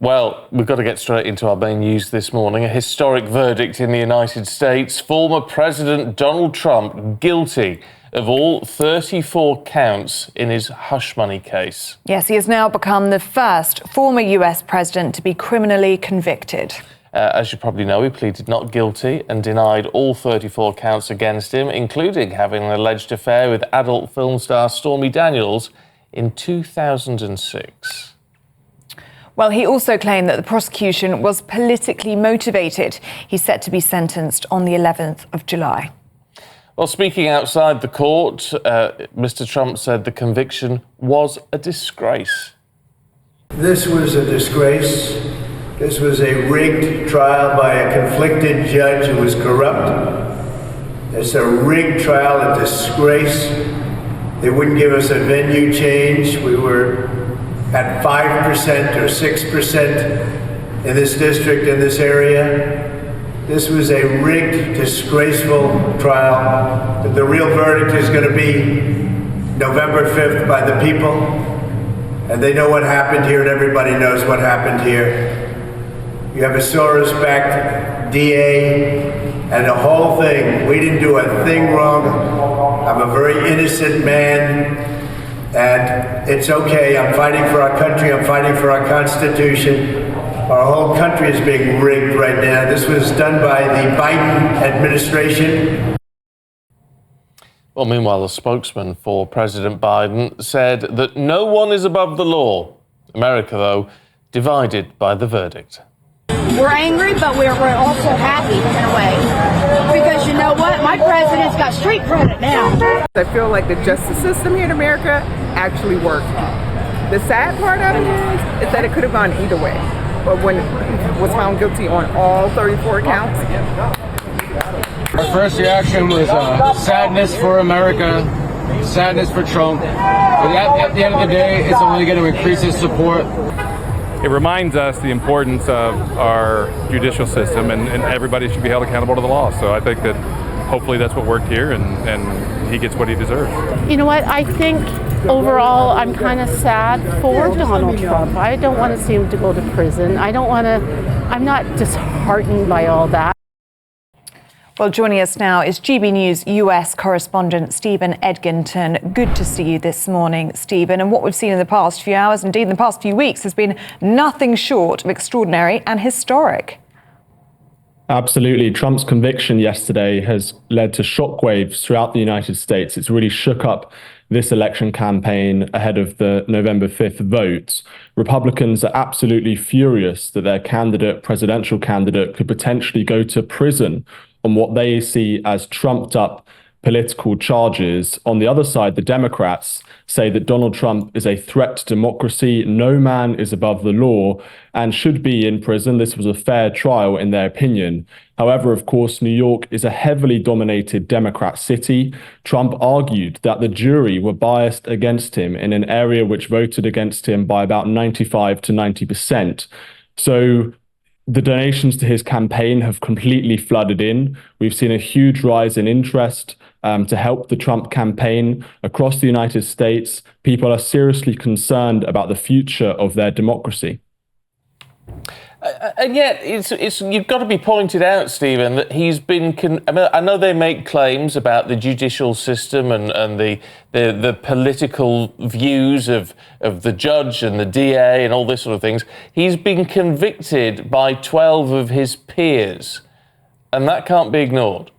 Well, we've got to get straight into our main news this morning. A historic verdict in the United States. Former President Donald Trump guilty of all 34 counts in his hush money case. Yes, he has now become the first former US president to be criminally convicted. As you probably know, he pleaded not guilty and denied all 34 counts against him, including having an alleged affair with adult film star Stormy Daniels in 2006. Well, he also claimed that the prosecution was politically motivated. He's set to be sentenced on the 11th of July. Well, speaking outside the court, Mr. Trump said the conviction was a disgrace. This was a disgrace. This was a rigged trial by a conflicted judge who was corrupt. It's a rigged trial, a disgrace. They wouldn't give us a venue change. We were at 5% or 6% in this district, in this area. This was a rigged, disgraceful trial. The real verdict is going to be November 5th by the people. And they know what happened here, and everybody knows what happened here. You have a Soros-backed DA and the whole thing. We didn't do a thing wrong. I'm a very innocent man. And it's okay. I'm fighting for our country. I'm fighting for our Constitution. Our whole country is being rigged right now. This was done by the Biden administration. Well, meanwhile, a spokesman for President Biden said that no one is above the law. America, though, divided by the verdict. We're angry, but we're also happy in a way. Because you know what? My president's got street credit now. I feel like the justice system here in America actually worked. The sad part of it is that it could have gone either way. But when he was found guilty on all 34 counts. Our first reaction was sadness for America, sadness for Trump. But at the end of the day, it's only going to increase his support. It reminds us the importance of our judicial system, and everybody should be held accountable to the law. So I think that hopefully that's what worked here, and he gets what he deserves. You know what? I think overall I'm kind of sad for Donald Trump. I don't want to see him to go to prison. I'm not disheartened by all that. Well, joining us now is GBNews US correspondent Stephen Edginton. Good to see you this morning, Stephen. And what we've seen in the past few hours, indeed in the past few weeks, has been nothing short of extraordinary and historic. Absolutely. Trump's conviction yesterday has led to shockwaves throughout the United States. It's really shook up this election campaign ahead of the November 5th vote. Republicans are absolutely furious that their presidential candidate, could potentially go to prison on what they see as trumped up political charges. On the other side, the Democrats say that Donald Trump is a threat to democracy. No man is above the law and should be in prison. This was a fair trial in their opinion. However, of course, New York is a heavily dominated Democrat city. Trump argued that the jury were biased against him in an area which voted against him by about 95 to 90%. So the donations to his campaign have completely flooded in. We've seen a huge rise in interest to help the Trump campaign across the United States. People are seriously concerned about the future of their democracy. And yet, it's you've got to be pointed out, Stephen, that he's been. I know they make claims about the judicial system and the political views of the judge and the DA and all this sort of things. He's been convicted by 12 of his peers, and that can't be ignored.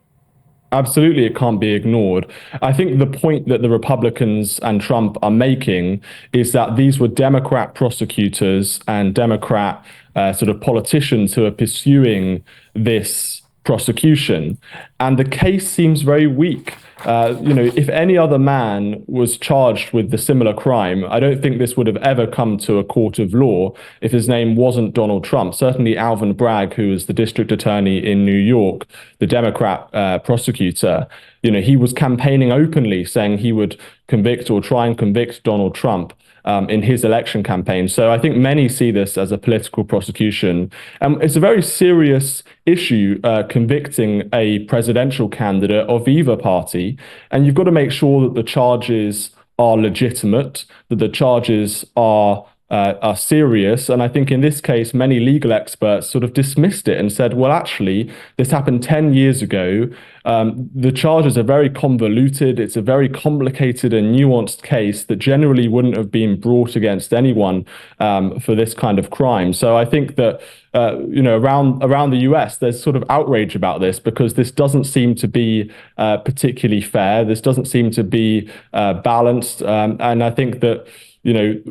Absolutely, it can't be ignored. I think the point that the Republicans and Trump are making is that these were Democrat prosecutors and Democrat sort of politicians who are pursuing this prosecution. And the case seems very weak. If any other man was charged with the similar crime, I don't think this would have ever come to a court of law if his name wasn't Donald Trump. Certainly Alvin Bragg, who is the district attorney in New York, the Democrat prosecutor, he was campaigning openly saying he would convict or try and convict Donald Trump in his election campaign. So I think many see this as a political prosecution. It's a very serious issue, convicting a presidential candidate of either party. And you've got to make sure that the charges are legitimate, that the charges are are serious. And I think in this case, many legal experts sort of dismissed it and said, well, actually, this happened 10 years ago. The charges are very convoluted. It's a very complicated and nuanced case that generally wouldn't have been brought against anyone for this kind of crime. So I think that around the US, there's sort of outrage about this because this doesn't seem to be particularly fair. This doesn't seem to be balanced. And I think that,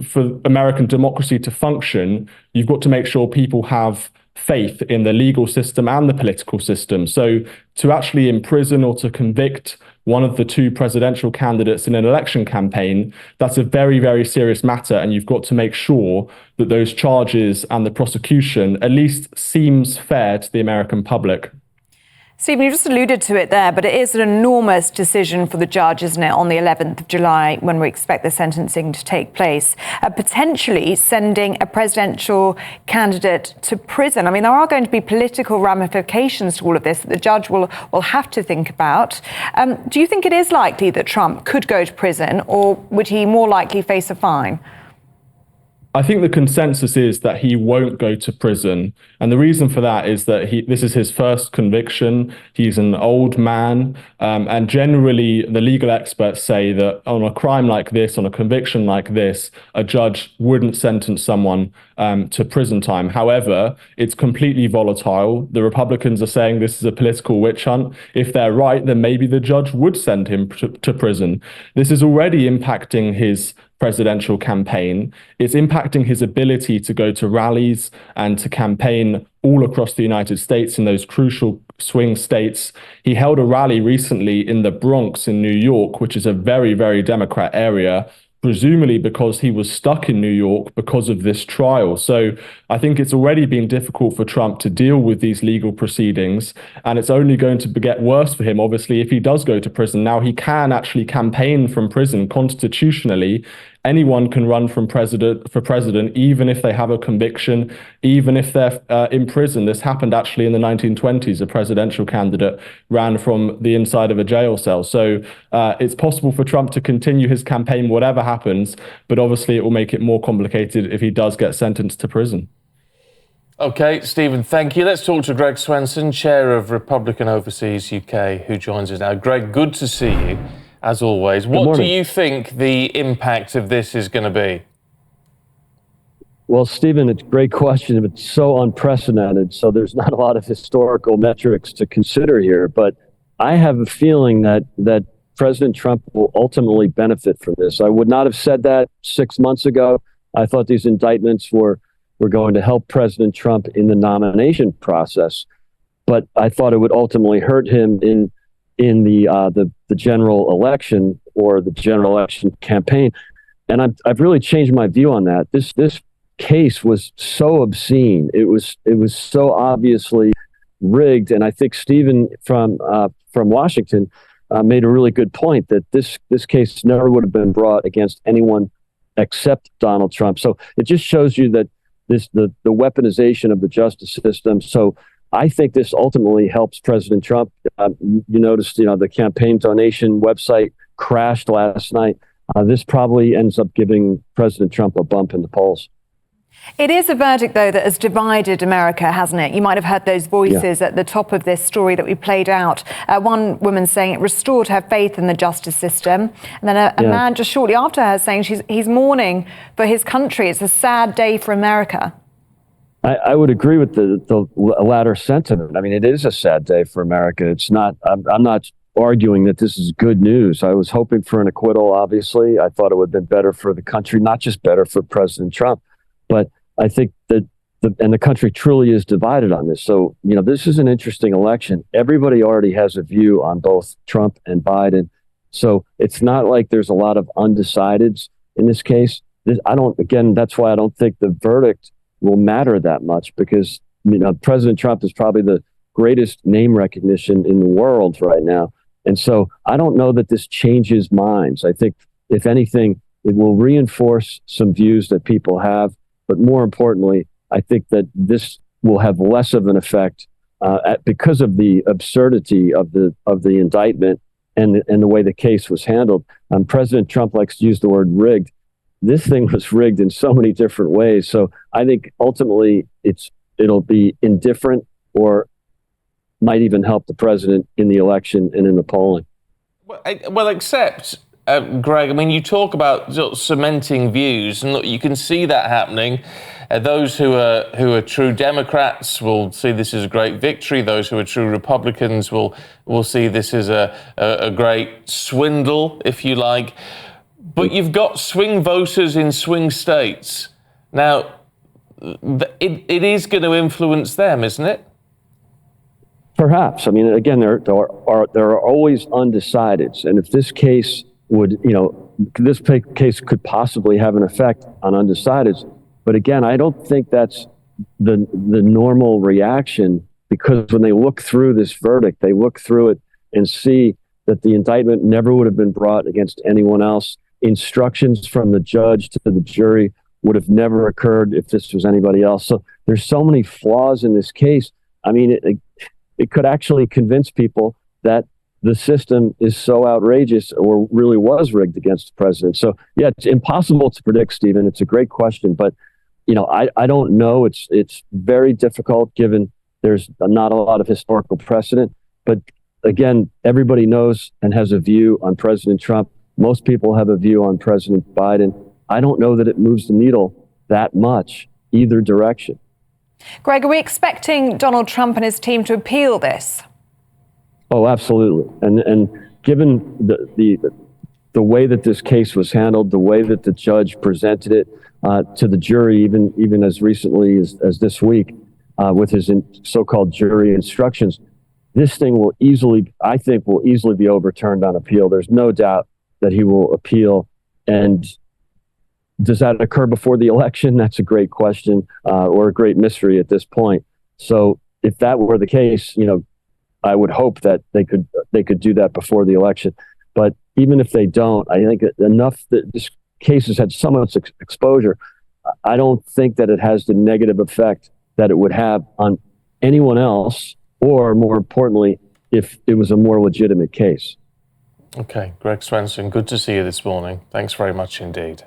for American democracy to function, you've got to make sure people have faith in the legal system and the political system. So to actually imprison or to convict one of the two presidential candidates in an election campaign, that's a very, very serious matter. And you've got to make sure that those charges and the prosecution at least seems fair to the American public. Stephen, you just alluded to it there, but it is an enormous decision for the judge, isn't it, on the 11th of July when we expect the sentencing to take place, potentially sending a presidential candidate to prison. I mean, there are going to be political ramifications to all of this that the judge will have to think about. Do you think it is likely that Trump could go to prison, or would he more likely face a fine? I think the consensus is that he won't go to prison. And the reason for that is that this is his first conviction. He's an old man. And generally, the legal experts say that on a crime like this, on a conviction like this, a judge wouldn't sentence someone to prison time. However, it's completely volatile. The Republicans are saying this is a political witch hunt. If they're right, then maybe the judge would send him to prison. This is already impacting his presidential campaign. It's impacting his ability to go to rallies and to campaign all across the United States in those crucial swing states. He held a rally recently in the Bronx in New York, which is a very, very Democrat area, presumably because he was stuck in New York because of this trial. So I think it's already been difficult for Trump to deal with these legal proceedings, and it's only going to get worse for him, obviously, if he does go to prison. Now, he can actually campaign from prison constitutionally. Anyone can run for president, even if they have a conviction, even if they're in prison. This happened actually in the 1920s. A presidential candidate ran from the inside of a jail cell. So it's possible for Trump to continue his campaign, whatever happens, but obviously it will make it more complicated if he does get sentenced to prison. OK, Stephen, thank you. Let's talk to Greg Swenson, chair of Republican Overseas UK, who joins us now. Greg, good to see you. As always, what do you think the impact of this is going to be? Well, Stephen, it's a great question. It's so unprecedented, so there's not a lot of historical metrics to consider here. But I have a feeling that President Trump will ultimately benefit from this. I would not have said that 6 months ago. I thought these indictments were going to help President Trump in the nomination process, but I thought it would ultimately hurt him in the general election or the general election campaign. And I've really changed my view on that. This case was so obscene. It was so obviously rigged. And I think Stephen from Washington made a really good point that this case never would have been brought against anyone except Donald Trump. So it just shows you that the weaponization of the justice system. So I think this ultimately helps President Trump. You noticed, the campaign donation website crashed last night. This probably ends up giving President Trump a bump in the polls. It is a verdict, though, that has divided America, hasn't it? You might have heard those voices at the top of this story that we played out. One woman saying it restored her faith in the justice system. And then a man just shortly after her saying he's mourning for his country. It's a sad day for America. I would agree with the latter sentiment. I mean, it is a sad day for America. It's not. I'm not arguing that this is good news. I was hoping for an acquittal, obviously. I thought it would have been better for the country, not just better for President Trump. But I think that the country truly is divided on this. So, this is an interesting election. Everybody already has a view on both Trump and Biden. So it's not like there's a lot of undecideds in this case. That's why I don't think the verdict will matter that much, because President Trump is probably the greatest name recognition in the world right now. And so I don't know that this changes minds. I think, if anything, it will reinforce some views that people have. But more importantly, I think that this will have less of an effect because of the absurdity of the indictment and the way the case was handled. President Trump likes to use the word rigged. this thing was rigged in so many different ways. So I think ultimately it'll be indifferent or might even help the president in the election and in the polling. Well, except, Greg, I mean, you talk about sort of cementing views, and look, you can see that happening. Those who are true Democrats will see this as a great victory. Those who are true Republicans will see this as a great swindle, if you like. But you've got swing voters in swing states. Now, it is going to influence them, isn't it? Perhaps. I mean, again, there are always undecideds, and if this case would, this case could possibly have an effect on undecideds. But again, I don't think that's the normal reaction, because when they look through this verdict, they look through it and see that the indictment never would have been brought against anyone else. Instructions from the judge to the jury would have never occurred if this was anybody else. So there's so many flaws in this case. I mean, it could actually convince people that the system is so outrageous or really was rigged against the president. So, yeah, it's impossible to predict, Stephen. It's a great question, but I don't know. It's very difficult given there's not a lot of historical precedent. But again, everybody knows and has a view on President Trump. Most people have a view on President Biden. I don't know that it moves the needle that much either direction. Greg, are we expecting Donald Trump and his team to appeal this? Oh, absolutely. And given the way that this case was handled, the way that the judge presented it to the jury, even as recently as this week, with his so-called jury instructions, this thing will easily be overturned on appeal. There's no doubt that he will appeal. And does that occur before the election? That's a great question, or a great mystery at this point. So if that were the case, I would hope that they could do that before the election. But even if they don't, I think enough that this case has had so much exposure. I don't think that it has the negative effect that it would have on anyone else, or more importantly, if it was a more legitimate case. Okay, Greg Swenson, good to see you this morning. Thanks very much indeed.